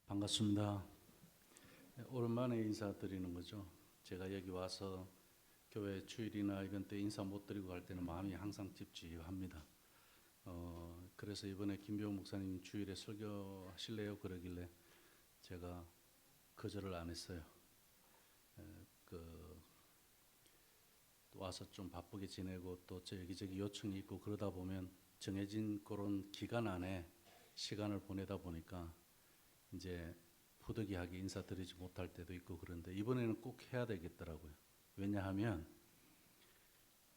반갑습니다. 오랜만에 인사드리는 거죠. 제가 여기 와서 교회 주일이나 이런 때 인사 못 드리고 갈 때는 마음이 항상 찝찝합니다. 그래서 이번에 김병호 목사님 주일에 설교하실래요? 그러길래 제가 거절을 안 했어요. 그 와서 좀 바쁘게 지내고 또 여기저기 요청이 있고 그러다 보면 정해진 그런 기간 안에 시간을 보내다 보니까 이제 부득이하게 인사드리지 못할 때도 있고 그런데 이번에는 꼭 해야 되겠더라고요. 왜냐하면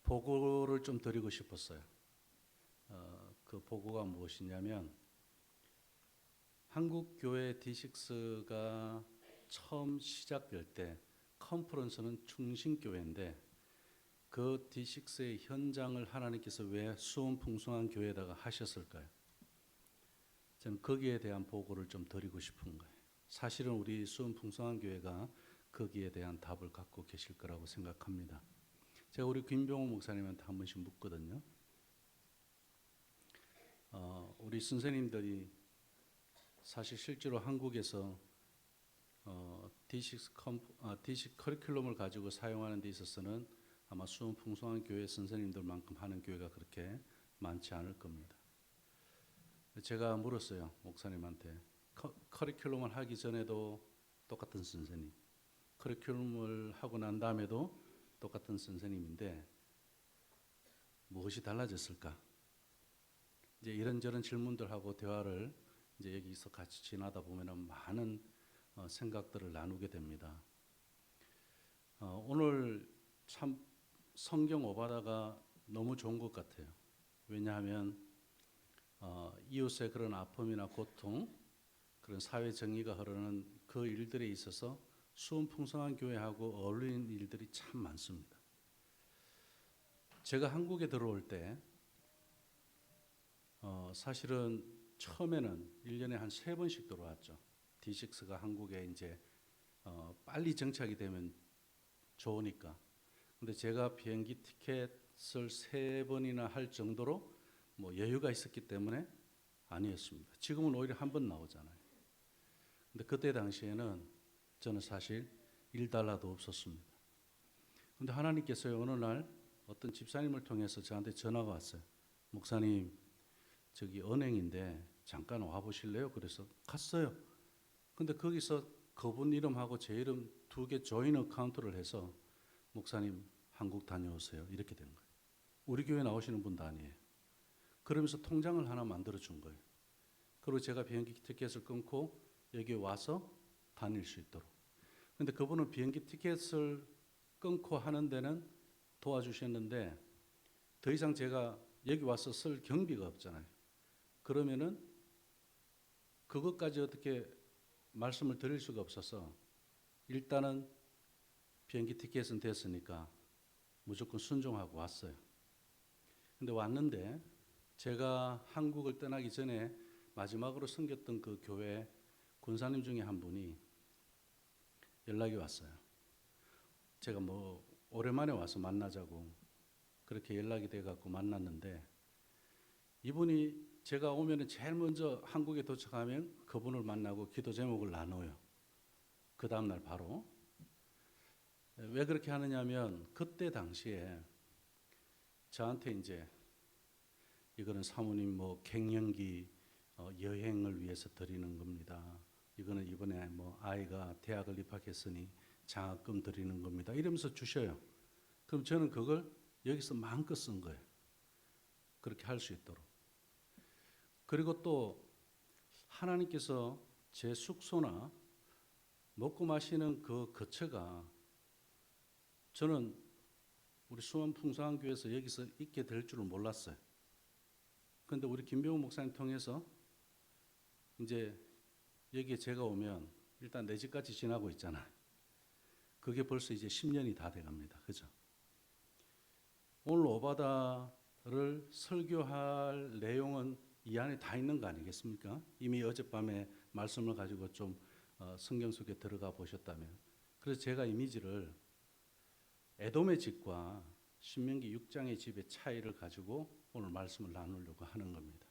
보고를 좀 드리고 싶었어요. 그 보고가 무엇이냐면 한국교회 D6가 처음 시작될 때 컨퍼런스는 충신교회인데 그 D6의 현장을 하나님께서 왜 수원풍성한 교회에다가 하셨을까요? 저는 거기에 대한 보고를 좀 드리고 싶은 거예요. 사실은 우리 수원풍성한 교회가 거기에 대한 답을 갖고 계실 거라고 생각합니다. 제가 우리 김병호 목사님한테 한 번씩 묻거든요. 우리 선생님들이 사실 실제로 한국에서 D6 커리큘럼을 가지고 사용하는 데 있어서는 아마 수원풍성한 교회 선생님들만큼 하는 교회가 그렇게 많지 않을 겁니다. 제가 물었어요. 목사님한테. 커리큘럼을 하기 전에도 똑같은 선생님, 커리큘럼을 하고 난 다음에도 똑같은 선생님인데 무엇이 달라졌을까? 이제 이런저런 질문들하고 대화를 이제 여기서 같이 지나다 보면은 많은 생각들을 나누게 됩니다. 오늘 참 성경 오바다가 너무 좋은 것 같아요. 왜냐하면 이웃의 그런 아픔이나 고통, 그런 사회 정의가 흐르는 그 일들에 있어서 수원풍성한 교회하고 어울리는 일들이 참 많습니다. 제가 한국에 들어올 때 사실은 처음에는 1년에 한 3번씩 들어왔죠. D6가 한국에 이제 빨리 정착이 되면 좋으니까. 근데 제가 비행기 티켓을 3번이나 할 정도로 뭐 여유가 있었기 때문에 아니었습니다. 지금은 오히려 한 번 나오잖아요. 근데 그때 당시에는 저는 사실 $1도 없었습니다. 근데 하나님께서 어느 날 어떤 집사님을 통해서 저한테 전화가 왔어요. 목사님, 저기 은행인데 잠깐 와보실래요? 그래서 갔어요. 근데 거기서 그분 이름하고 제 이름 2개 조인 어카운트를 해서 목사님 한국 다녀오세요. 이렇게 된 거예요. 우리 교회 나오시는 분도 아니에요. 그러면서 통장을 하나 만들어 준 거예요. 그리고 제가 비행기 티켓을 끊고 여기 와서 다닐 수 있도록. 근데 그분은 비행기 티켓을 끊고 하는 데는 도와주셨는데 더 이상 제가 여기 와서 쓸 경비가 없잖아요. 그러면은 그것까지 어떻게 말씀을 드릴 수가 없어서 일단은 비행기 티켓은 됐으니까 무조건 순종하고 왔어요. 근데 왔는데 제가 한국을 떠나기 전에 마지막으로 섬겼던 그 교회 군사님 중에 한 분이 연락이 왔어요. 제가 뭐 오랜만에 와서 만나자고 그렇게 연락이 돼갖고 만났는데 이분이 제가 오면 제일 먼저 한국에 도착하면 그분을 만나고 기도 제목을 나눠요. 그 다음날 바로. 왜 그렇게 하느냐면 그때 당시에 저한테 이제 이거는 사모님 뭐 갱년기 여행을 위해서 드리는 겁니다. 이거는 이번에 뭐 아이가 대학을 입학했으니 장학금 드리는 겁니다. 이러면서 주셔요. 그럼 저는 그걸 여기서 마음껏 쓴 거예요. 그렇게 할 수 있도록. 그리고 또 하나님께서 제 숙소나 먹고 마시는 그 거처가 저는 우리 수원풍성한교회에서 여기서 있게 될 줄은 몰랐어요. 그런데 우리 김병호 목사님 통해서 이제 여기에 제가 오면 일단 내 집까지 지나고 있잖아요. 그게 벌써 이제 10년이 다 돼갑니다. 그죠? 오늘 오바다를 설교할 내용은 이 안에 다 있는 거 아니겠습니까? 이미 어젯밤에 말씀을 가지고 좀 성경 속에 들어가 보셨다면. 그래서 제가 이미지를 에돔의 집과 신명기 6장의 집의 차이를 가지고 오늘 말씀을 나누려고 하는 겁니다.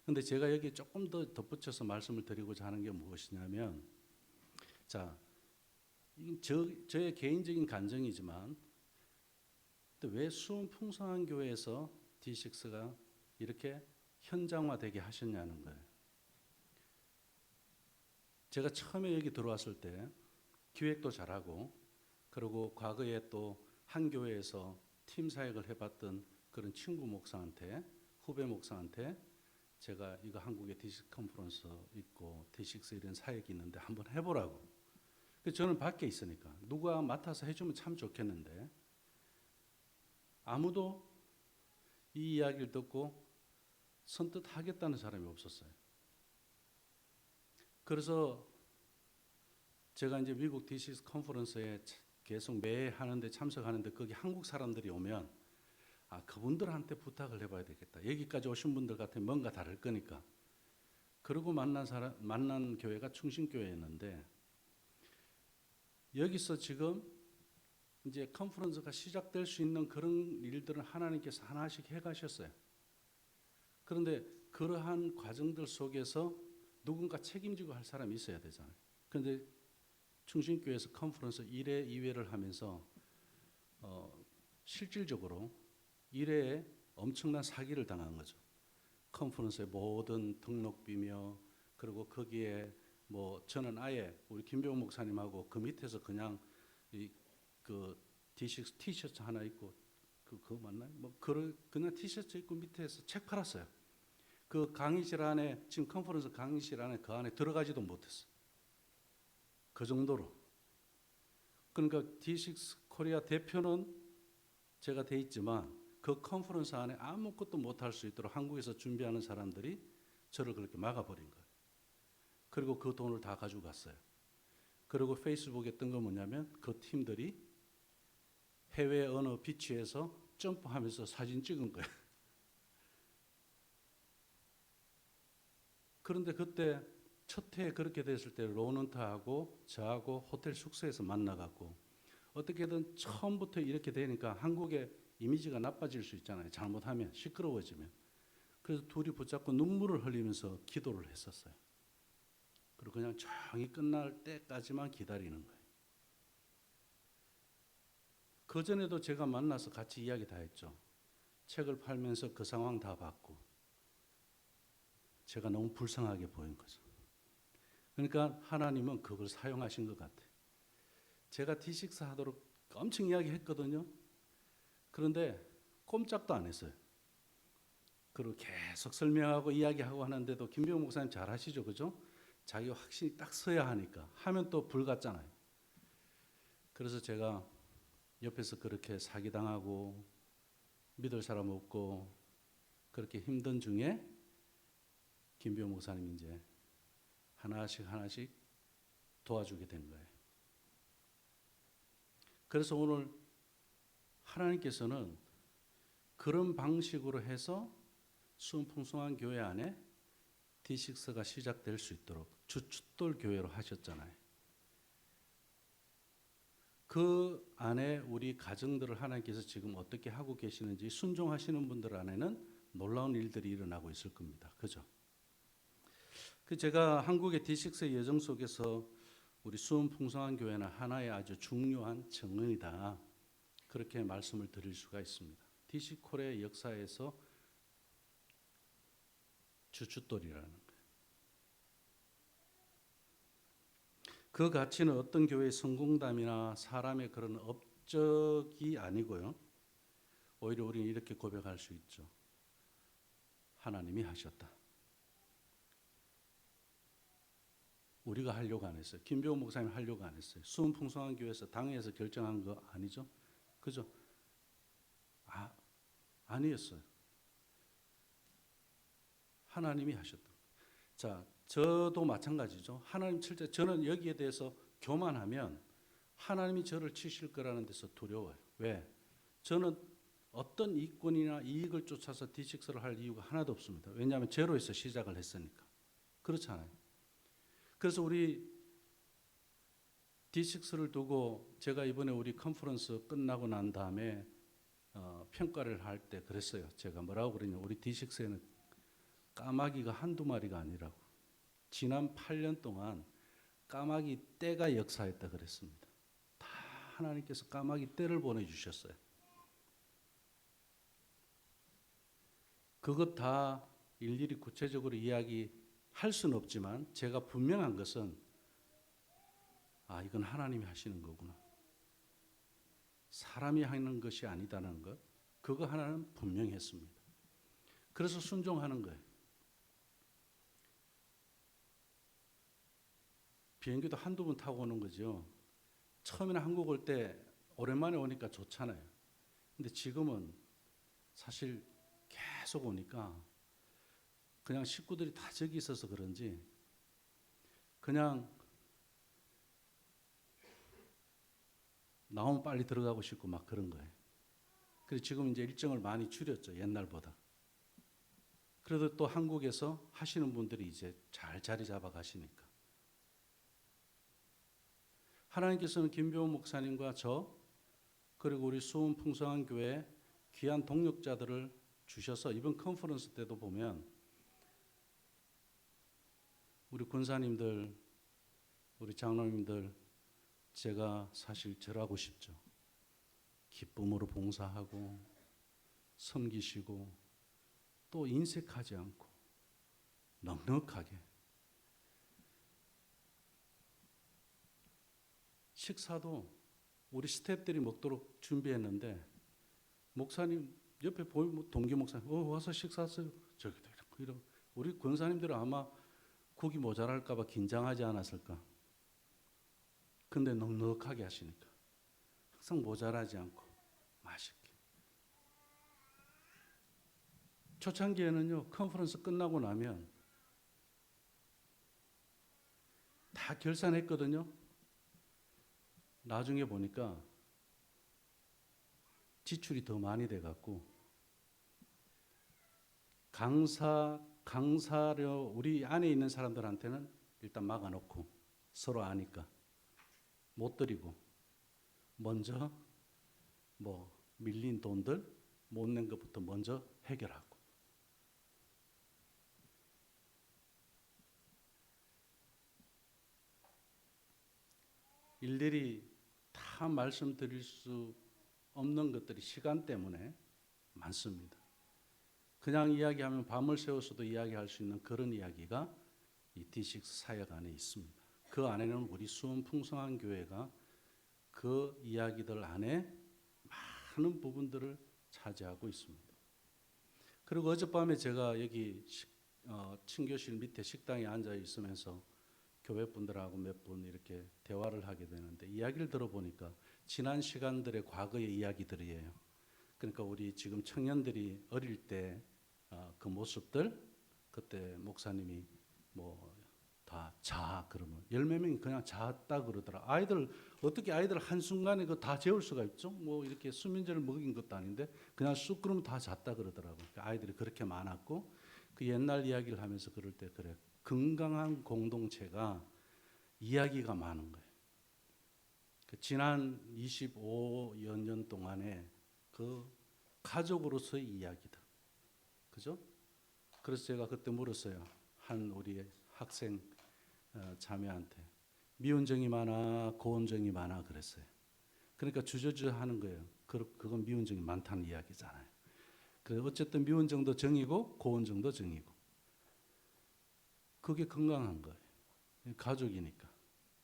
근데 제가 여기 조금 더 덧붙여서 말씀을 드리고자 하는 게 무엇이냐면, 자, 저의 개인적인 간증이지만, 왜 수원 풍성한 교회에서 D6가 이렇게 현장화되게 하셨냐는 거예요. 제가 처음에 여기 들어왔을 때 기획도 잘하고, 그리고 과거에 또 한 교회에서 팀 사역을 해봤던 그런 친구 목사한테, 후배 목사한테 제가 이거 한국에 D6 컨퍼런스 있고 D6 이런 사역이 있는데 한번 해보라고. 저는 밖에 있으니까 누가 맡아서 해주면 참 좋겠는데 아무도 이 이야기를 듣고 선뜻 하겠다는 사람이 없었어요. 그래서 제가 이제 미국 D6 컨퍼런스에 계속 매 하는데 참석하는데 거기 한국 사람들이 오면 그분들한테 부탁을 해봐야 되겠다. 여기까지 오신 분들 같으면 뭔가 다를 거니까. 그러고 만난 교회가 충신교회였는데 여기서 지금 이제 컨퍼런스가 시작될 수 있는 그런 일들은 하나님께서 하나씩 해가셨어요. 그런데 그러한 과정들 속에서 누군가 책임지고 할 사람이 있어야 되잖아요. 그런데 충신교회에서 컨퍼런스 1회, 2회를 하면서 실질적으로 1회에 엄청난 사기를 당한 거죠. 컨퍼런스의 모든 등록비며 그리고 거기에 뭐 저는 아예 우리 김병호 목사님하고 그 밑에서 그냥 그 D6 티셔츠 하나 입고 그거 맞나요? 뭐 그냥 티셔츠 입고 밑에서 책 팔았어요. 그 강의실 안에 지금 컨퍼런스 강의실 안에 그 안에 들어가지도 못했어. 그 정도로. 그러니까 D6 코리아 대표는 제가 돼 있지만 그 컨퍼런스 안에 아무것도 못할 수 있도록 한국에서 준비하는 사람들이 저를 그렇게 막아버린 거예요. 그리고 그 돈을 다 가지고 갔어요. 그리고 페이스북에 뜬 건 뭐냐면 그 팀들이 해외 어느 비치에서 점프하면서 사진 찍은 거예요. 그런데 그때 첫 해에 그렇게 됐을 때 로넌트하고 저하고 호텔 숙소에서 만나갖고 어떻게든 처음부터 이렇게 되니까 한국의 이미지가 나빠질 수 있잖아요. 잘못하면 시끄러워지면. 그래서 둘이 붙잡고 눈물을 흘리면서 기도를 했었어요. 그리고 그냥 조용히 끝날 때까지만 기다리는 거예요. 그 전에도 제가 만나서 같이 이야기 다 했죠. 책을 팔면서 그 상황 다 봤고 제가 너무 불쌍하게 보인 거죠. 그러니까 하나님은 그걸 사용하신 것 같아요. 제가 D6 하도록 엄청 이야기했거든요. 그런데 꼼짝도 안 했어요. 그리고 계속 설명하고 이야기하고 하는데도 김병호 목사님 잘 하시죠, 그죠? 자기가 확신이 딱 서야 하니까 하면 또 불 같잖아요. 그래서 제가 옆에서 그렇게 사기당하고 믿을 사람 없고 그렇게 힘든 중에 김병호 목사님이 이제 하나씩 도와주게 된 거예요. 그래서 오늘 하나님께서는 그런 방식으로 해서 수원풍성한 교회 안에 D6가 시작될 수 있도록 주춧돌 교회로 하셨잖아요. 그 안에 우리 가정들을 하나님께서 지금 어떻게 하고 계시는지 순종하시는 분들 안에는 놀라운 일들이 일어나고 있을 겁니다. 그죠? 제가 한국의 D6의 여정 속에서 우리 수원풍성한 교회는 하나의 아주 중요한 정언이다. 그렇게 말씀을 드릴 수가 있습니다. D6 코리아 역사에서 주춧돌이라는 거예요. 그 가치는 어떤 교회의 성공담이나 사람의 그런 업적이 아니고요. 오히려 우리는 이렇게 고백할 수 있죠. 하나님이 하셨다. 우리가 하려고 안 했어요. 김병호 목사님 하려고 안 했어요. 수원풍성한 교회에서 당회에서 결정한 거 아니죠? 그죠? 아니었어요. 하나님이 하셨다. 자, 저도 마찬가지죠. 하나님 칠 때 저는 여기에 대해서 교만하면 하나님이 저를 치실 거라는 데서 두려워요. 왜? 저는 어떤 이권이나 이익을 쫓아서 D6를 할 이유가 하나도 없습니다. 왜냐하면 제로에서 시작을 했으니까. 그렇잖아요. 그래서 우리 D6를 두고 제가 이번에 우리 컨퍼런스 끝나고 난 다음에 평가를 할 때 그랬어요. 제가 뭐라고 그랬냐. 우리 D6에는 까마귀가 한두 마리가 아니라고. 지난 8년 동안 까마귀 떼가 역사했다 그랬습니다. 다 하나님께서 까마귀 떼를 보내주셨어요. 그것 다 일일이 구체적으로 이야기할 수는 없지만 제가 분명한 것은 이건 하나님이 하시는 거구나. 사람이 하는 것이 아니다는 것, 그거 하나는 분명히 했습니다. 그래서 순종하는 거예요. 비행기도 한두 번 타고 오는 거죠. 처음에는 한국 올 때 오랜만에 오니까 좋잖아요. 근데 지금은 사실 계속 오니까 그냥 식구들이 다 저기 있어서 그런지 그냥 나오면 빨리 들어가고 싶고 막 그런 거예요. 그래서 지금 이제 일정을 많이 줄였죠, 옛날보다. 그래도 또 한국에서 하시는 분들이 이제 잘 자리 잡아 가시니까. 하나님께서는 김병호 목사님과 저 그리고 우리 수원 풍성한 교회 귀한 동력자들을 주셔서 이번 컨퍼런스 때도 보면 우리 군사님들, 우리 장로님들 제가 사실 절하고 싶죠. 기쁨으로 봉사하고 섬기시고 또 인색하지 않고 넉넉하게 식사도 우리 스태프들이 먹도록 준비했는데 목사님 옆에 보이면 동기 목사님 와서 식사하세요. 저기도 이런 우리 권사님들은 아마 국이 모자랄까 봐 긴장하지 않았을까. 근데 넉넉하게 하시니까 항상 모자라지 않고 맛있게. 초창기에는요, 컨퍼런스 끝나고 나면 다 결산했거든요. 나중에 보니까 지출이 더 많이 돼갖고 강사료 우리 안에 있는 사람들한테는 일단 막아놓고 서로 아니까 못 드리고 먼저 뭐 밀린 돈들 못 낸 것부터 먼저 해결하고 일일이 다 말씀드릴 수 없는 것들이 시간 때문에 많습니다. 그냥 이야기하면 밤을 새워서도 이야기할 수 있는 그런 이야기가 이 D6 사역 안에 있습니다. 그 안에는 우리 수원 풍성한 교회가 그 이야기들 안에 많은 부분들을 차지하고 있습니다. 그리고 어젯밤에 제가 여기 친교실 밑에 식당에 앉아 있으면서 교회 분들하고 몇 분 이렇게 대화를 하게 되는데 이야기를 들어보니까 지난 시간들의 과거의 이야기들이에요. 그러니까 우리 지금 청년들이 어릴 때 그 모습들 그때 목사님이 뭐 다 자 그러면 열몇 명이 그냥 잤다 그러더라. 어떻게 아이들 한순간에 그 다 재울 수가 있죠? 뭐 이렇게 수면제를 먹인 것도 아닌데 그냥 쑥 그러면 다 잤다 그러더라고요. 그러니까 아이들이 그렇게 많았고 그 옛날 이야기를 하면서 그럴 때 그래. 건강한 공동체가 이야기가 많은 거예요. 그 지난 25여 년 동안에 그 가족으로서의 이야기들. 그죠? 그래서 제가 그때 물었어요. 한 우리 학생 자매한테 미운정이 많아 고운정이 많아 그랬어요. 그러니까 주저주저 하는 거예요. 그건 미운정이 많다는 이야기잖아요. 그래서 어쨌든 미운정도 정이고 고운정도 정이고 그게 건강한 거예요. 가족이니까.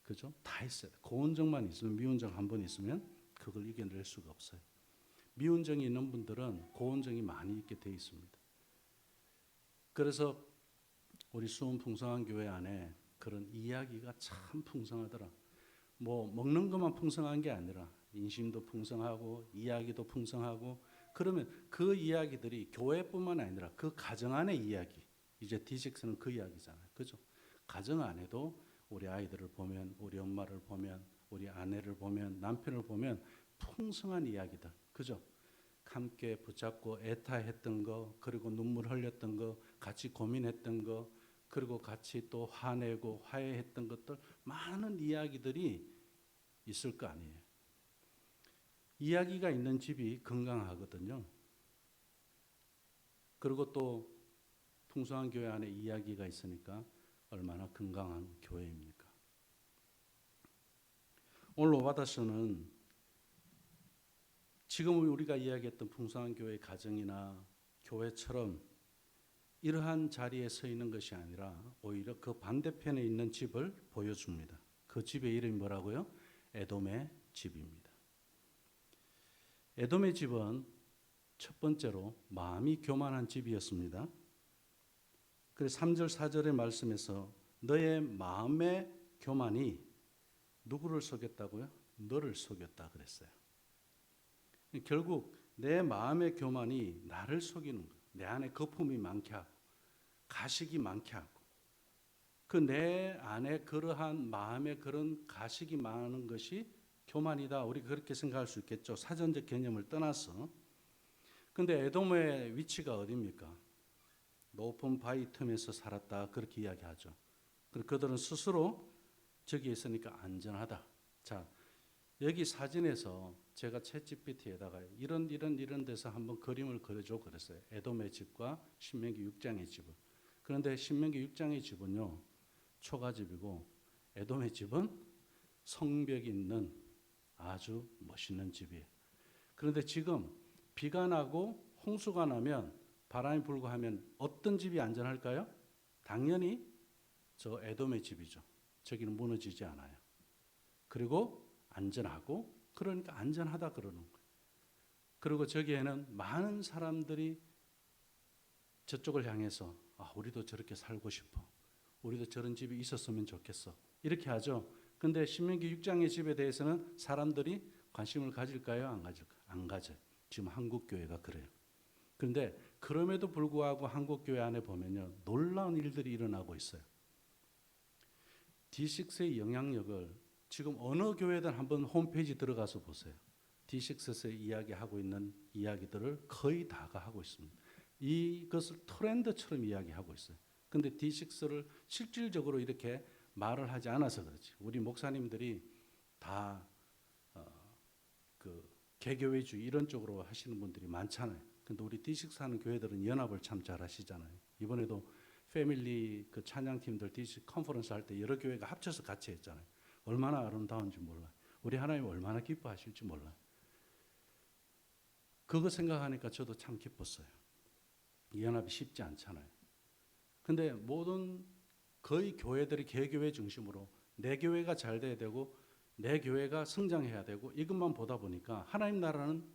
그죠? 다 있어요. 고운정만 있으면 미운정 한 번 있으면 그걸 이겨낼 수가 없어요. 미운정이 있는 분들은 고운정이 많이 있게 돼 있습니다. 그래서 우리 수원 풍성한 교회 안에 그런 이야기가 참 풍성하더라. 뭐 먹는 것만 풍성한 게 아니라 인심도 풍성하고 이야기도 풍성하고 그러면 그 이야기들이 교회뿐만 아니라 그 가정 안의 이야기 이제 D6는 그 이야기잖아요. 그죠? 가정 안에도 우리 아이들을 보면 우리 엄마를 보면 우리 아내를 보면 남편을 보면 풍성한 이야기들. 그죠? 함께 붙잡고 애타했던 거 그리고 눈물 흘렸던 거 같이 고민했던 거 그리고 같이 또 화내고 화해했던 것들 많은 이야기들이 있을 거 아니에요. 이야기가 있는 집이 건강하거든요. 그리고 또 풍성한 교회 안에 이야기가 있으니까 얼마나 건강한 교회입니까? 오늘 오바다서는 지금 우리가 이야기했던 풍성한 교회 가정이나 교회처럼 이러한 자리에 서 있는 것이 아니라 오히려 그 반대편에 있는 집을 보여줍니다. 그 집의 이름이 뭐라고요? 에돔의 집입니다. 에돔의 집은 첫 번째로 마음이 교만한 집이었습니다. 그래서 3절 4절의 말씀에서 너의 마음의 교만이 누구를 속였다고요? 너를 속였다 그랬어요. 결국 내 마음의 교만이 나를 속이는 거예요. 내 안에 거품이 많게 하고 가식이 많게 하고 그 내 안에 그러한 마음에 그런 가식이 많은 것이 교만이다. 우리 그렇게 생각할 수 있겠죠. 사전적 개념을 떠나서. 근데 에돔의 위치가 어디입니까? 높은 바위 틈에서 살았다. 그렇게 이야기하죠. 그들은 스스로 저기 있으니까 안전하다. 자, 여기 사진에서 제가 챗GPT에다가 이런 데서 한번 그림을 그려줘 그랬어요. 에돔의 집과 신명기 6장의 집을. 그런데 신명기 6장의 집은요, 초가집이고 에돔의 집은 성벽이 있는 아주 멋있는 집이에요. 그런데 지금 비가 나고 홍수가 나면 바람이 불고 하면 어떤 집이 안전할까요? 당연히 저 에돔의 집이죠. 저기는 무너지지 않아요. 그리고 안전하고 그러니까 안전하다 그러는 거예요. 그리고 저기에는 많은 사람들이 저쪽을 향해서 우리도 저렇게 살고 싶어. 우리도 저런 집이 있었으면 좋겠어. 이렇게 하죠. 근데 신명기 6장의 집에 대해서는 사람들이 관심을 가질까요? 안 가질까요? 안 가져요. 지금 한국교회가 그래요. 그런데 그럼에도 불구하고 한국교회 안에 보면요, 놀라운 일들이 일어나고 있어요. D6의 영향력을 지금 어느 교회든 한번 홈페이지 들어가서 보세요. D6에서 이야기하고 있는 이야기들을 거의 다가 하고 있습니다. 이것을 트렌드처럼 이야기하고 있어요. 근데 D6를 실질적으로 이렇게 말을 하지 않아서 그렇지. 우리 목사님들이 다 개교회주의 이런 쪽으로 하시는 분들이 많잖아요. 근데 우리 D6 하는 교회들은 연합을 참 잘하시잖아요. 이번에도 패밀리 그 찬양팀들 D6 컨퍼런스 할 때 여러 교회가 합쳐서 같이 했잖아요. 얼마나 아름다운지 몰라요. 우리 하나님 얼마나 기뻐하실지 몰라요. 그거 생각하니까 저도 참 기뻤어요. 이 연합이 쉽지 않잖아요. 근데 거의 교회들이 개교회 중심으로 내 교회가 잘 돼야 되고 내 교회가 성장해야 되고 이것만 보다 보니까 하나님 나라는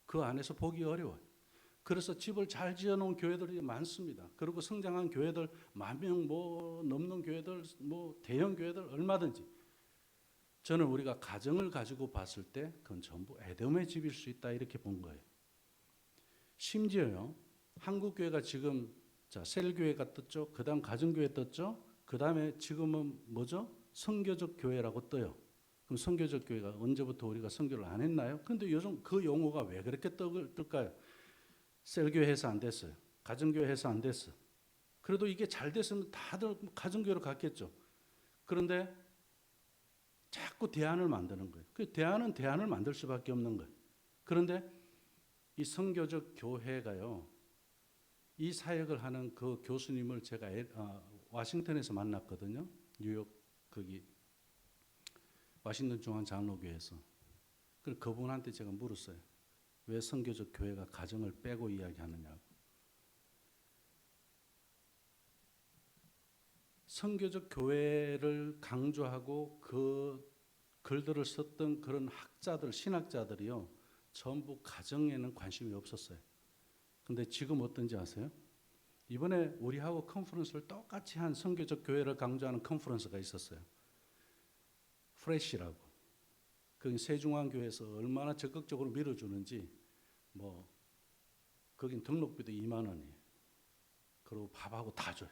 그 안에서 보기 어려워요. 그래서 집을 잘 지어놓은 교회들이 많습니다. 그리고 성장한 교회들 10,000명 넘는 교회들 대형 교회들 얼마든지. 저는 우리가 가정을 가지고 봤을 때 그건 전부 에돔의 집일 수 있다 이렇게 본 거예요. 심지어요, 한국교회가 지금 셀교회가 떴죠. 그 다음 가정교회 떴죠. 그 다음에 지금은 뭐죠? 선교적 교회라고 떠요. 그럼 선교적 교회가 언제부터 우리가 선교를 안 했나요? 근데 요즘 그 용어가 왜 그렇게 뜰까요? 셀교회 해서 안 됐어요. 가정교회 해서 안 됐어. 그래도 이게 잘 됐으면 다들 가정교회로 갔겠죠. 그런데 자꾸 대안을 만드는 거예요. 그 대안을 만들 수밖에 없는 거예요. 그런데 이 선교적 교회가요, 이 사역을 하는 그 교수님을 제가 와싱턴에서 만났거든요. 뉴욕 거기 와싱턴 중앙 장로교회에서. 그래서 그분한테 제가 물었어요. 왜 선교적 교회가 가정을 빼고 이야기하느냐고. 선교적 교회를 강조하고 그 글들을 썼던 그런 학자들, 신학자들이요, 전부 가정에는 관심이 없었어요. 근데 지금 어떤지 아세요? 이번에 우리하고 컨퍼런스를 똑같이 한 선교적 교회를 강조하는 컨퍼런스가 있었어요. 프레시라고. 그 세중앙교회에서 얼마나 적극적으로 밀어주는지 거긴 등록비도 2만 원이에요. 그리고 밥하고 다 줘요.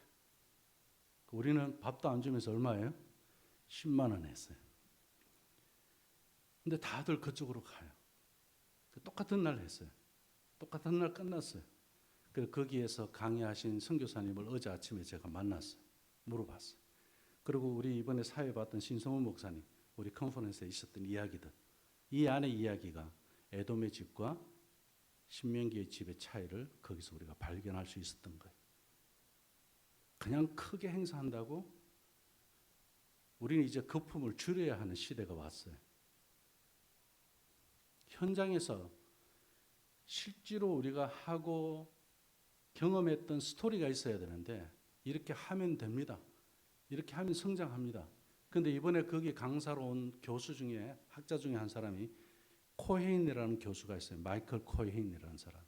우리는 밥도 안 주면서 얼마예요? 10만 원 했어요. 근데 다들 그쪽으로 가요. 똑같은 날 했어요. 똑같은 날 끝났어요. 그래서 거기에서 강의하신 선교사님을 어제 아침에 제가 만났어요. 물어봤어요. 그리고 우리 이번에 사회 봤던 신성훈 목사님, 우리 컨퍼런스에 있었던 이야기들, 이 안의 이야기가 에돔의 집과 신명기의 집의 차이를 거기서 우리가 발견할 수 있었던 거예요. 그냥 크게 행사한다고 우리는 이제 거품을 줄여야 하는 시대가 왔어요. 현장에서 실제로 우리가 하고 경험했던 스토리가 있어야 되는데 이렇게 하면 됩니다. 이렇게 하면 성장합니다. 그런데 이번에 거기 강사로 온 교수 중에 학자 중에 한 사람이 코헤인이라는 교수가 있어요. 마이클 코헤인이라는 사람.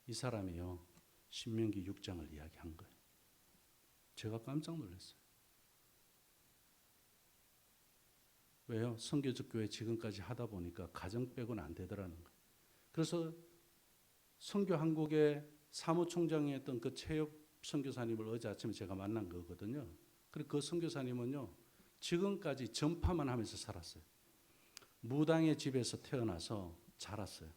이 사람이요. 신명기 6장을 이야기한 거예요. 제가 깜짝 놀랐어요. 왜요? 선교적 교회 지금까지 하다 보니까 가정 빼고는 안 되더라는 거예요. 그래서 선교 한국의 사무총장이었던 그 최엽 선교사님을 어제 아침에 제가 만난 거거든요. 그리고 그 선교사님은요. 지금까지 전파만 하면서 살았어요. 무당의 집에서 태어나서 자랐어요.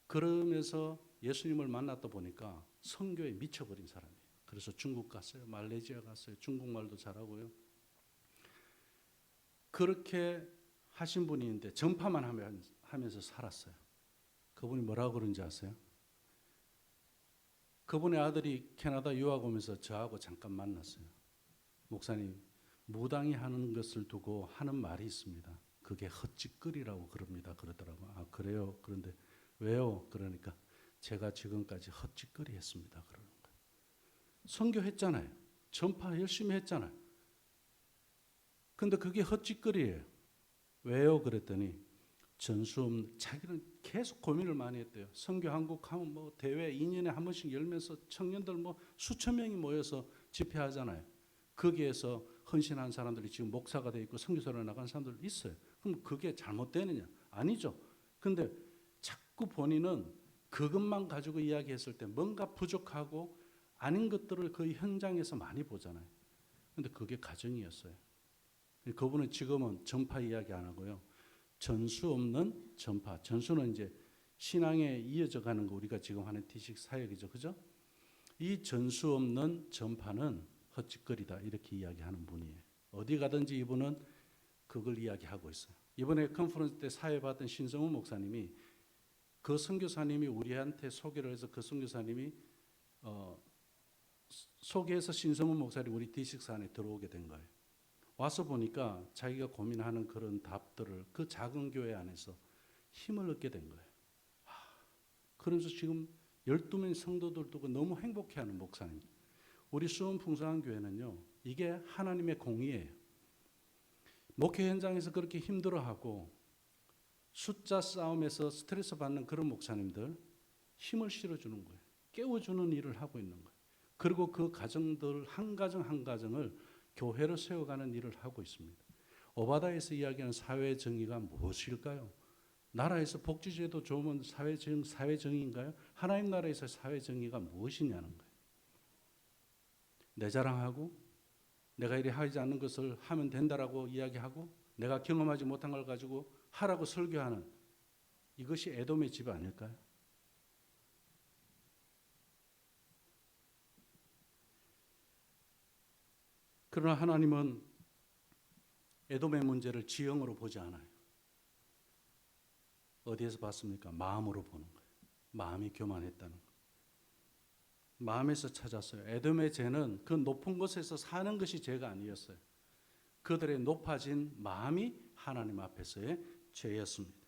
그러면서 예수님을 만났다 보니까 선교에 미쳐버린 사람이에요. 그래서 중국 갔어요. 말레이시아 갔어요. 중국말도 잘하고요. 그렇게 하신 분이 있는데 전파만 하면서 살았어요. 그분이 뭐라고 그런지 아세요? 그분의 아들이 캐나다 유학 오면서 저하고 잠깐 만났어요. 목사님, 무당이 하는 것을 두고 하는 말이 있습니다. 그게 헛짓거리라고 그럽니다. 그러더라고요. 아, 그래요? 그런데 왜요? 그러니까 제가 지금까지 헛짓거리 했습니다. 그러는 거예요. 선교했잖아요. 전파 열심히 했잖아요. 근데 그게 헛짓거리예요. 왜요? 그랬더니 자기는 계속 고민을 많이 했대요. 선교 한국 하면 뭐 대회 2년에 한 번씩 열면서 청년들 뭐 수천 명이 모여서 집회하잖아요. 거기에서 헌신한 사람들이 지금 목사가 돼 있고 선교사로 나간 사람들 있어요. 그럼 그게 잘못되느냐? 아니죠. 근데 자꾸 본인은 그것만 가지고 이야기했을 때 뭔가 부족하고 아닌 것들을 그 현장에서 많이 보잖아요. 근데 그게 가정이었어요. 그분은 지금은 전파 이야기 안 하고요. 전수 없는 전파. 전수는 이제 신앙에 이어져 가는 거 우리가 지금 하는 T6 사역이죠. 그죠? 이 전수 없는 전파는 헛짓거리다. 이렇게 이야기하는 분이에요. 어디 가든지 이분은 그걸 이야기하고 있어요. 이번에 컨퍼런스 때 사회 받은 신성훈 목사님이 그 선교사님이 우리한테 소개를 해서 그 선교사님이 소개해서 신성훈 목사님 우리 D6 안에 들어오게 된 거예요. 와서 보니까 자기가 고민하는 그런 답들을 그 작은 교회 안에서 힘을 얻게 된 거예요. 그러면서 지금 12명 성도들 두고 너무 행복해하는 목사님. 우리 수원 풍성한 교회는요. 이게 하나님의 공의예요. 목회 현장에서 그렇게 힘들어하고 숫자 싸움에서 스트레스 받는 그런 목사님들 힘을 실어주는 거예요. 깨워주는 일을 하고 있는 거예요. 그리고 그 가정들 한 가정 한 가정을 교회로 세워가는 일을 하고 있습니다. 오바다에서 이야기하는 사회 정의가 무엇일까요? 나라에서 복지제도 좋으면 사회 정의인가요? 하나님 나라에서 사회 정의가 무엇이냐는 거예요. 내 자랑하고 내가 이리 하지 않는 것을 하면 된다라고 이야기하고 내가 경험하지 못한 걸 가지고 하라고 설교하는 이것이 에돔의 집 아닐까요? 그러나 하나님은 에돔의 문제를 지형으로 보지 않아요. 어디에서 봤습니까? 마음으로 보는 거예요. 마음이 교만했다는 거예요. 마음에서 찾았어요. 에돔의 죄는 그 높은 곳에서 사는 것이 죄가 아니었어요. 그들의 높아진 마음이 하나님 앞에서의 죄였습니다.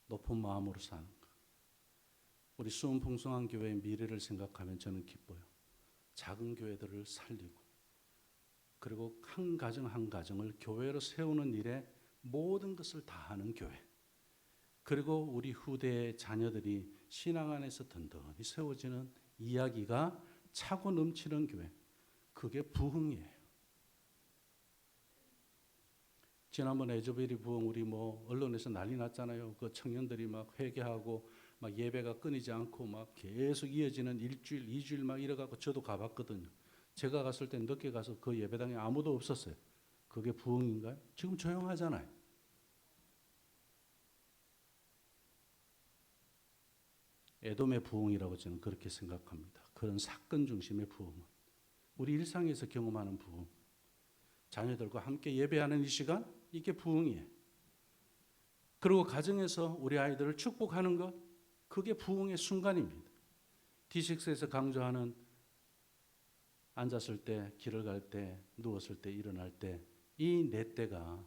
높은 마음으로 사는 것. 우리 수원 풍성한 교회의 미래를 생각하면 저는 기뻐요. 작은 교회들을 살리고 그리고 한 가정 한 가정을 교회로 세우는 일에 모든 것을 다하는 교회. 그리고 우리 후대의 자녀들이 신앙 안에서 든든히 세워지는 이야기가 차고 넘치는 교회. 그게 부흥이에요. 지난번 에조베리 부흥 우리 뭐 언론에서 난리 났잖아요. 그 청년들이 막 회개하고 막 예배가 끊이지 않고 막 계속 이어지는 일주일, 2주일 막 이래갖고 저도 가봤거든요. 제가 갔을 때 늦게 가서 그 예배당에 아무도 없었어요. 그게 부흥인가요? 지금 조용하잖아요. 에돔의 부흥이라고 저는 그렇게 생각합니다. 그런 사건 중심의 부흥은 우리 일상에서 경험하는 부흥. 자녀들과 함께 예배하는 이 시간 이게 부흥이에요. 그리고 가정에서 우리 아이들을 축복하는 것 그게 부흥의 순간입니다. D6에서 강조하는 앉았을 때, 길을 갈 때, 누웠을 때, 일어날 때, 이 네 때가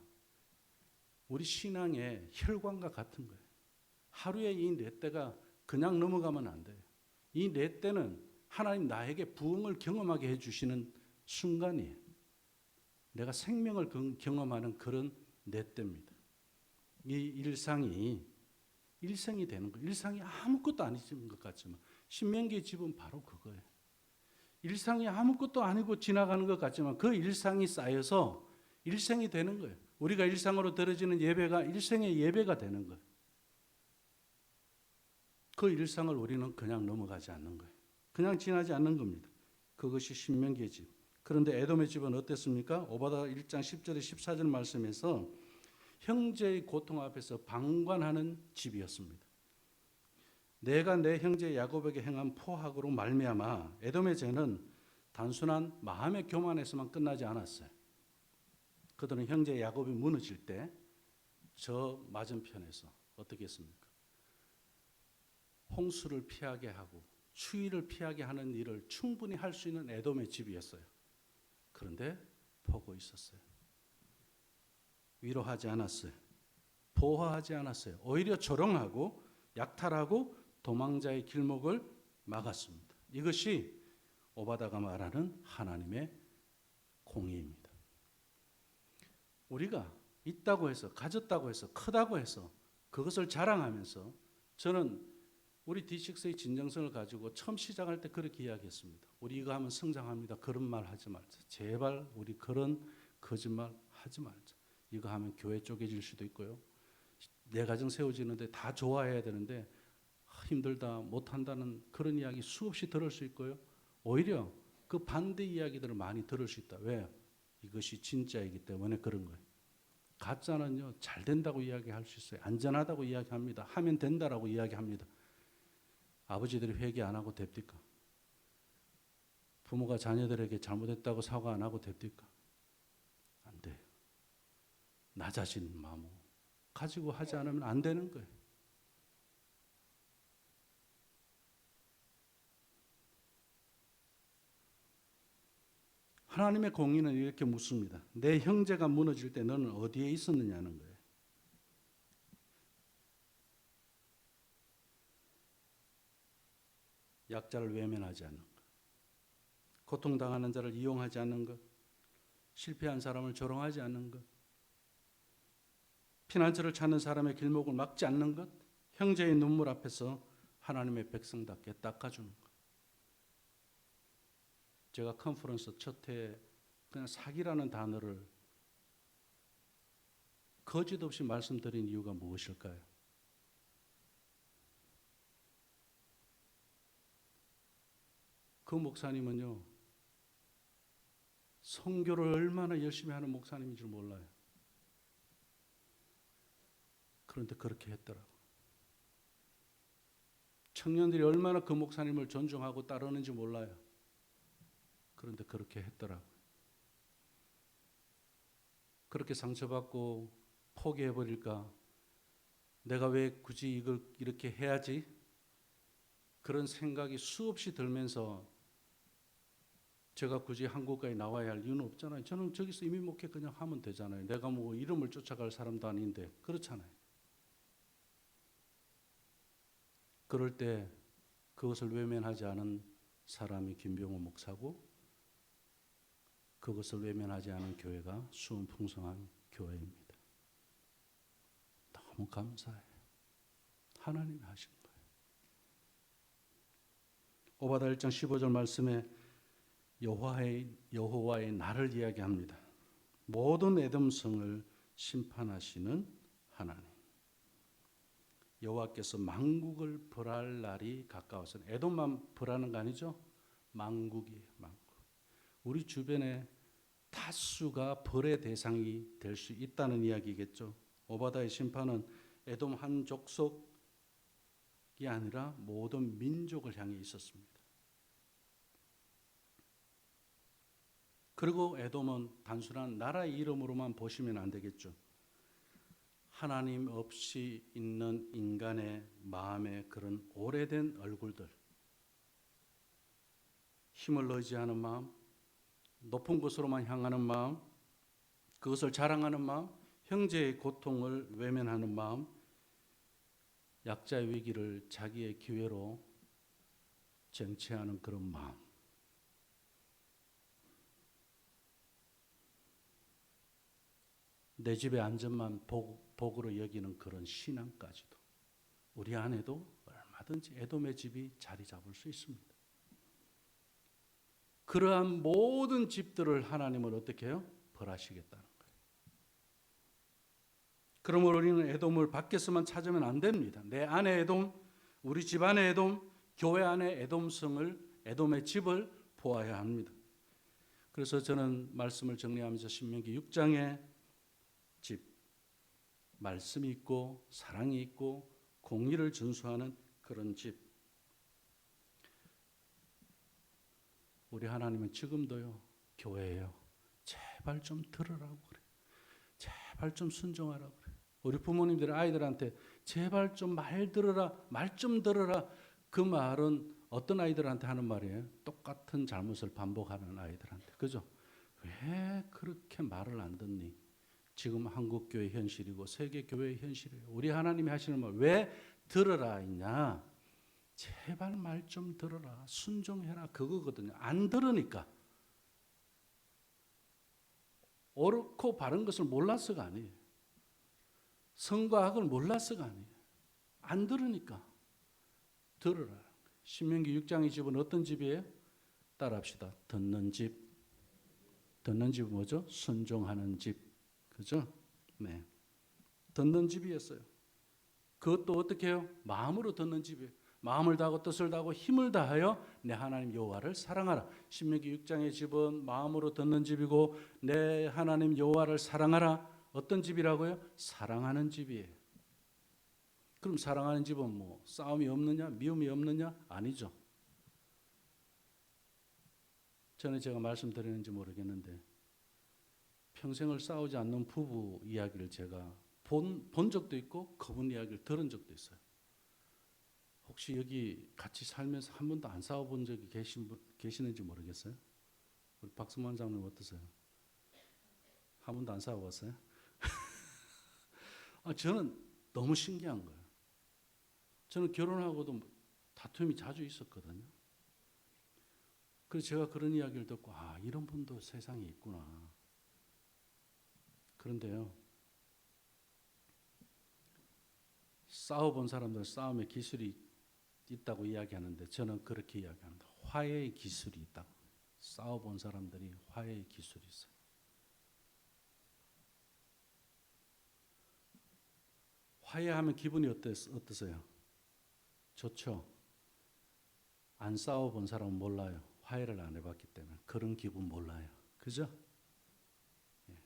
우리 신앙의 혈관과 같은 거예요. 하루에 이 네 때가 그냥 넘어가면 안 돼요. 이 네 때는 하나님 나에게 부흥을 경험하게 해주시는 순간이에요. 내가 생명을 경험하는 그런 네 때입니다. 이 일생이 되는 거예요. 일상이 아무것도 아닌 것 같지만 신명기의 집은 바로 그거예요. 일상이 아무것도 아니고 지나가는 것 같지만 그 일상이 쌓여서 일생이 되는 거예요. 우리가 일상으로 드려지는 예배가 일생의 예배가 되는 거예요. 그 일상을 우리는 그냥 넘어가지 않는 거예요. 그냥 지나지 않는 겁니다. 그것이 신명기의 집. 그런데 에돔의 집은 어땠습니까? 오바다 1장 10절에 14절 말씀에서 형제의 고통 앞에서 방관하는 집이었습니다. 내가 내 형제 야곱에게 행한 포악으로 말미암아 에돔의 죄는 단순한 마음의 교만에서만 끝나지 않았어요. 그들은 형제 야곱이 무너질 때 저 맞은편에서 어떻게 했습니까? 홍수를 피하게 하고 추위를 피하게 하는 일을 충분히 할 수 있는 에돔의 집이었어요. 그런데 보고 있었어요. 위로하지 않았어요. 보호하지 않았어요. 오히려 조롱하고 약탈하고 도망자의 길목을 막았습니다. 이것이 오바다가 말하는 하나님의 공의입니다. 우리가 있다고 해서, 가졌다고 해서, 크다고 해서 그것을 자랑하면서 저는 우리 D6의 진정성을 가지고 처음 시작할 때 그렇게 이야기했습니다. 우리 이거 하면 성장합니다. 그런 말 하지 말자. 제발 우리 그런 거짓말 하지 말자. 이거 하면 교회 쪼개질 수도 있고요. 내 가정 세워지는데 다 좋아해야 되는데 힘들다 못한다는 그런 이야기 수없이 들을 수 있고요. 오히려 그 반대 이야기들을 많이 들을 수 있다. 왜? 이것이 진짜이기 때문에 그런 거예요. 가짜는요, 잘 된다고 이야기할 수 있어요. 안전하다고 이야기합니다. 하면 된다라고 이야기합니다. 아버지들이 회개 안 하고 됩니까? 부모가 자녀들에게 잘못했다고 사과 안 하고 됩니까? 안 돼요. 나 자신 마음 가지고 하지 않으면 안 되는 거예요. 하나님의 공의는 이렇게 묻습니다. 내 형제가 무너질 때 너는 어디에 있었느냐는 거예요. 약자를 외면하지 않는 것, 고통당하는 자를 이용하지 않는 것, 실패한 사람을 조롱하지 않는 것, 피난처를 찾는 사람의 길목을 막지 않는 것, 형제의 눈물 앞에서 하나님의 백성답게 닦아주는 것. 제가 컨퍼런스 첫 해 그냥 사기라는 단어를 거짓 없이 말씀드린 이유가 무엇일까요? 그 목사님은요, 선교를 얼마나 열심히 하는 목사님인 줄 몰라요. 그런데 그렇게 했더라고요. 청년들이 얼마나 그 목사님을 존중하고 따르는지 몰라요. 그런데 그렇게 했더라고요. 그렇게 상처받고 포기해버릴까? 내가 왜 굳이 이걸 이렇게 해야지? 그런 생각이 수없이 들면서 제가 굳이 한국가에 나와야 할 이유는 없잖아요. 저는 저기서 이민 목회 그냥 하면 되잖아요. 내가 뭐 이름을 쫓아갈 사람도 아닌데 그렇잖아요. 그럴 때 그것을 외면하지 않은 사람이 김병호 목사고 그것을 외면하지 않은 교회가 수원 풍성한 교회입니다. 너무 감사해요. 하나님이 하신 거예요. 오바다 1장 15절 말씀에 여호와의 날을 이야기합니다. 모든 에돔성을 심판하시는 하나님. 여호와께서 만국을 벌할 날이 가까워서 에돔만 벌하는 거 아니죠? 만국이에요. 만국. 우리 주변에 다수가 벌의 대상이 될 수 있다는 이야기겠죠. 오바다의 심판은 에돔 한 족속이 아니라 모든 민족을 향해 있었습니다. 그리고 에돔은 단순한 나라의 이름으로만 보시면 안 되겠죠. 하나님 없이 있는 인간의 마음의 그런 오래된 얼굴들, 힘을 의지하는 마음, 높은 곳으로만 향하는 마음, 그것을 자랑하는 마음, 형제의 고통을 외면하는 마음, 약자의 위기를 자기의 기회로 쟁취하는 그런 마음. 내 집의 안전만 복으로 여기는 그런 신앙까지도 우리 안에도 얼마든지 에돔의 집이 자리 잡을 수 있습니다. 그러한 모든 집들을 하나님은 어떻게 해요? 벌하시겠다는 거예요. 그러므로 우리는 에돔을 밖에서만 찾으면 안 됩니다. 내 안에 에돔, 우리 집 안에 에돔, 교회 안에 에돔성을, 에돔의 집을 보아야 합니다. 그래서 저는 말씀을 정리하면서 신명기 6장의 집, 말씀이 있고 사랑이 있고 공의를 준수하는 그런 집. 우리 하나님은 지금도요, 교회예요. 제발 좀 들으라고 그래. 제발 좀 순종하라고 그래. 우리 부모님들이 아이들한테 제발 좀 말 들어라, 말 좀 들어라. 그 말은 어떤 아이들한테 하는 말이에요? 똑같은 잘못을 반복하는 아이들한테. 그죠? 왜 그렇게 말을 안 듣니? 지금 한국교회 현실이고 세계교회의 현실이에요. 우리 하나님이 하시는 말, 왜 들으라 했냐? 제발 말 좀 들어라. 순종해라. 그거거든요. 안 들으니까. 옳고 바른 것을 몰라서가 아니에요. 성과 악을 몰라서가 아니에요. 안 들으니까. 들으라. 신명기 6장의 집은 어떤 집이에요? 따라합시다. 듣는 집. 듣는 집은 뭐죠? 순종하는 집. 그죠? 네. 듣는 집이었어요. 그것도 어떻게 해요? 마음으로 듣는 집이에요. 마음을 다하고 뜻을 다하고 힘을 다하여 내 하나님 여호와를 사랑하라. 신명기 6장의 집은 마음으로 듣는 집이고 내 하나님 여호와를 사랑하라. 어떤 집이라고요? 사랑하는 집이에요. 그럼 사랑하는 집은 뭐 싸움이 없느냐? 미움이 없느냐? 아니죠. 전에 제가 말씀드렸는지 모르겠는데 평생을 싸우지 않는 부부 이야기를 제가 본 적도 있고 그분 이야기를 들은 적도 있어요. 혹시 여기 같이 살면서 한 번도 안 싸워본 적이 계시는지 모르겠어요. 우리 박수만 장님 어떠세요? 한 번도 안 싸워봤어요? 저는 너무 신기한 거예요. 저는 결혼하고도 다툼이 자주 있었거든요. 그래서 제가 그런 이야기를 듣고 이런 분도 세상에 있구나. 그런데요, 싸워본 사람들은 싸움의 기술이 있다고 이야기하는데 저는 그렇게 이야기합니다. 화해의 기술이 있다고. 싸워본 사람들이 화해의 기술이 있어요. 화해하면 기분이 어떠세요? 좋죠? 안 싸워본 사람은 몰라요. 화해를 안 해봤기 때문에 그런 기분 몰라요. 그죠? 예.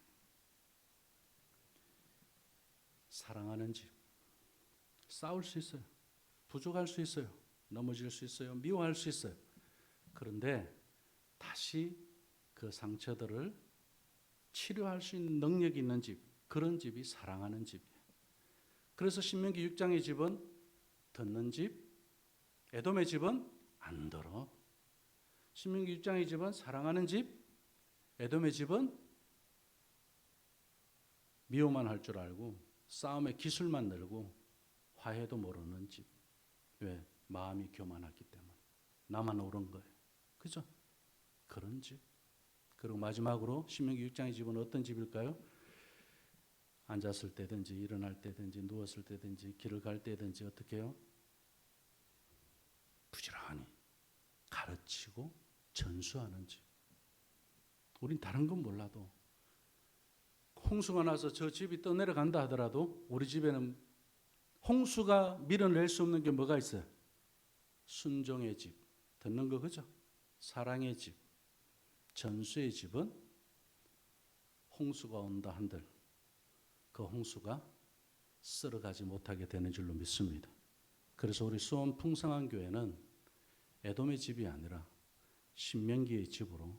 사랑하는 집. 싸울 수 있어요. 부족할 수 있어요. 넘어질 수 있어요. 미워할 수 있어요. 그런데 다시 그 상처들을 치료할 수 있는 능력이 있는 집, 그런 집이 사랑하는 집이에요. 그래서 신명기 6장의 집은 듣는 집, 에돔의 집은 안 들어. 신명기 6장의 집은 사랑하는 집, 에돔의 집은 미워만 할 줄 알고 싸움의 기술만 늘고 화해도 모르는 집. 왜? 마음이 교만하기 때문에. 나만 옳은 거예요. 그죠? 그런 집. 그리고 마지막으로 신명기 6장의 집은 어떤 집일까요? 앉았을 때든지 일어날 때든지 누웠을 때든지 길을 갈 때든지 어떻게 해요? 부지런히 가르치고 전수하는 집. 우린 다른 건 몰라도 홍수가 나서 저 집이 떠내려간다 하더라도 우리 집에는 홍수가 밀어낼 수 없는 게 뭐가 있어요? 순종의 집. 듣는 거 그죠? 사랑의 집. 전수의 집은 홍수가 온다 한들 그 홍수가 쓸어가지 못하게 되는 줄로 믿습니다. 그래서 우리 수원 풍성한 교회는 에돔의 집이 아니라 신명기의 집으로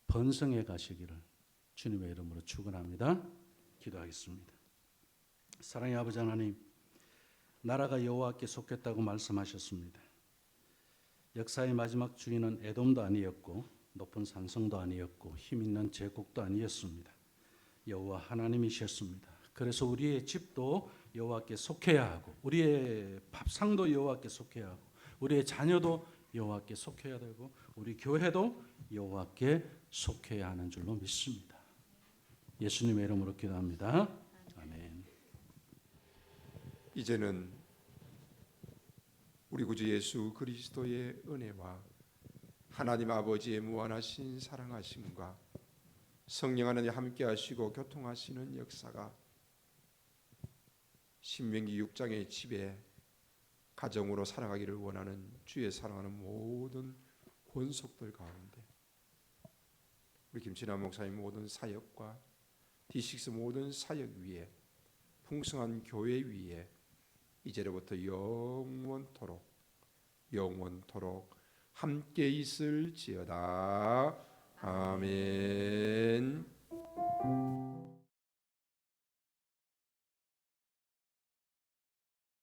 번성해 가시기를 주님의 이름으로 축원합니다. 기도하겠습니다. 사랑의 아버지 하나님, 나라가 여호와께 속했다고 말씀하셨습니다. 역사의 마지막 주인은 에돔도 아니었고 높은 산성도 아니었고 힘 있는 제국도 아니었습니다. 여호와 하나님이셨습니다. 그래서 우리의 집도 여호와께 속해야 하고 우리의 밥상도 여호와께 속해야 하고 우리의 자녀도 여호와께 속해야 되고 우리 교회도 여호와께 속해야 하는 줄로 믿습니다. 예수님의 이름으로 기도합니다. 아멘. 이제는 우리 구주 예수 그리스도의 은혜와 하나님 아버지의 무한하신 사랑하심과 성령 하나님 함께 하시고 교통하시는 역사가 신명기 6장의 집에 가정으로 살아가기를 원하는 주의 사랑하는 모든 권속들 가운데 우리 김진환 목사님 모든 사역과 D6 모든 사역 위에 풍성한 교회 위에 이제로부터 영원토록 함께 있을지어다. 아멘.